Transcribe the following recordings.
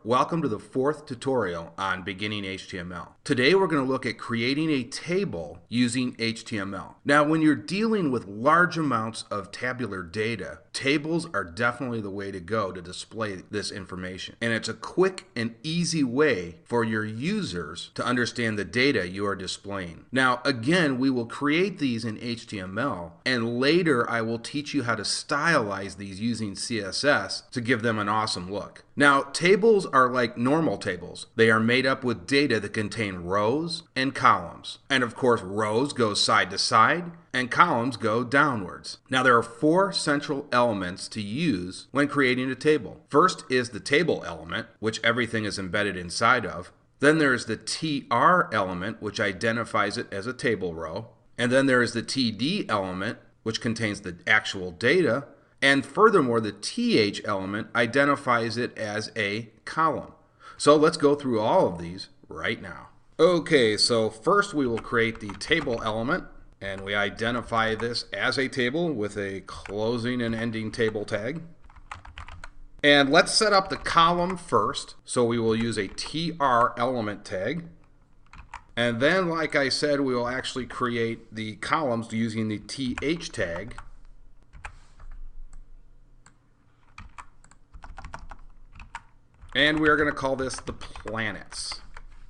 Welcome to the fourth tutorial on beginning HTML. Today we're going to look at creating a table using HTML. Now when you're dealing with large amounts of tabular data, tables are definitely the way to go to display this information. And it's a quick and easy way for your users to understand the data you are displaying. Now again, we will create these in HTML, and later I will teach you how to stylize these using CSS to give them an awesome look. Now, tables are like normal tables. They are made up with data that contain rows and columns. And of course, rows go side to side and columns go downwards. Now, there are four central elements to use when creating a table. First is the table element, which everything is embedded inside of. Then there is the TR element, which identifies it as a table row. And then there is the TD element, which contains the actual data. And furthermore, the TH element identifies it as a column. So let's go through all of these right now. Okay, so first we will create the table element, and we identify this as a table with a closing and ending table tag. And let's set up the column first. So we will use a TR element tag. And then, like I said, we will actually create the columns using the TH tag. And we're going to call this the planets.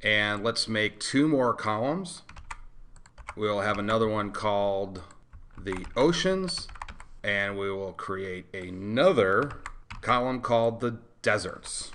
And let's make two more columns. We'll have another one called the oceans. And we will create another column called the deserts.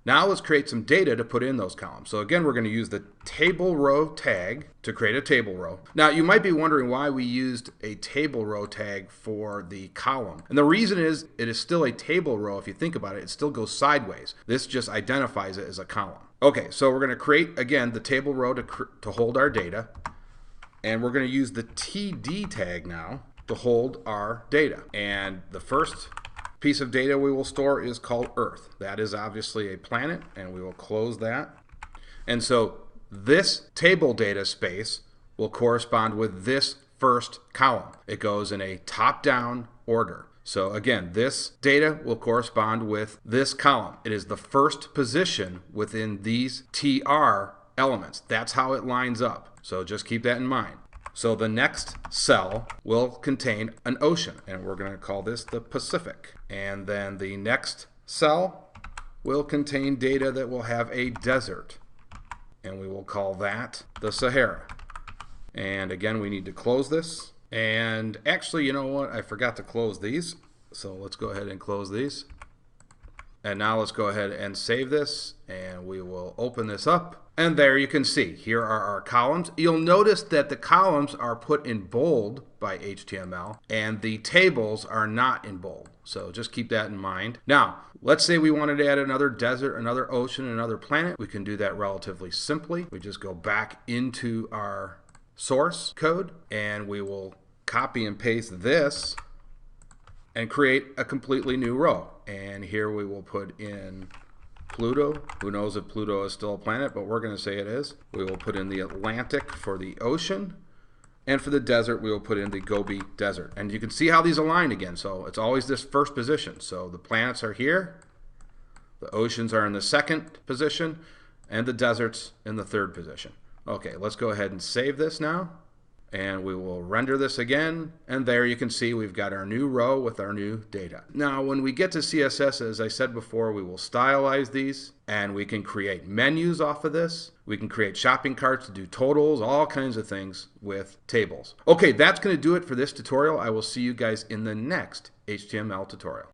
Now let's create some data to put in those columns. So again, we're going to use the table row tag to create a table row. Now you might be wondering why we used a table row tag for the column. And the reason is it is still a table row. If you think about it, it still goes sideways. This just identifies it as a column. Okay, so we're going to create, again, the table row to hold our data. And we're going to use the TD tag now to hold our data. And the first piece of data we will store is called Earth. That is obviously a planet, and we will close that. And so this table data space will correspond with this first column. It goes in a top-down order. So again, this data will correspond with this column. It is the first position within these TR elements. That's how it lines up. So just keep that in mind. So the next cell will contain an ocean, and we're going to call this the Pacific. And then the next cell will contain data that will have a desert, and we will call that the Sahara. And again, we need to close this. And actually, you know what? I forgot to close these. So let's go ahead and close these. And now let's go ahead and save this, and we will open this up. And there you can see, here are our columns. You'll notice that the columns are put in bold by HTML, and the tables are not in bold. So just keep that in mind. Now, let's say we wanted to add another desert, another ocean, another planet. We can do that relatively simply. We just go back into our source code, and we will copy and paste this and create a completely new row. And here we will put in Pluto. Who knows if Pluto is still a planet, but we're going to say it is. We will put in the Atlantic for the ocean. And for the desert, we will put in the Gobi Desert. And you can see how these align again. So it's always this first position. So the planets are here. The oceans are in the second position. And the deserts in the third position. Okay, let's go ahead and save this now. And we will render this again, and there you can see we've got our new row with our new data. Now when we get to CSS, as I said before, we will stylize these, and we can create menus off of this. We can create shopping carts to do totals, all kinds of things with tables. Okay, that's going to do it for this tutorial. I will see you guys in the next HTML tutorial.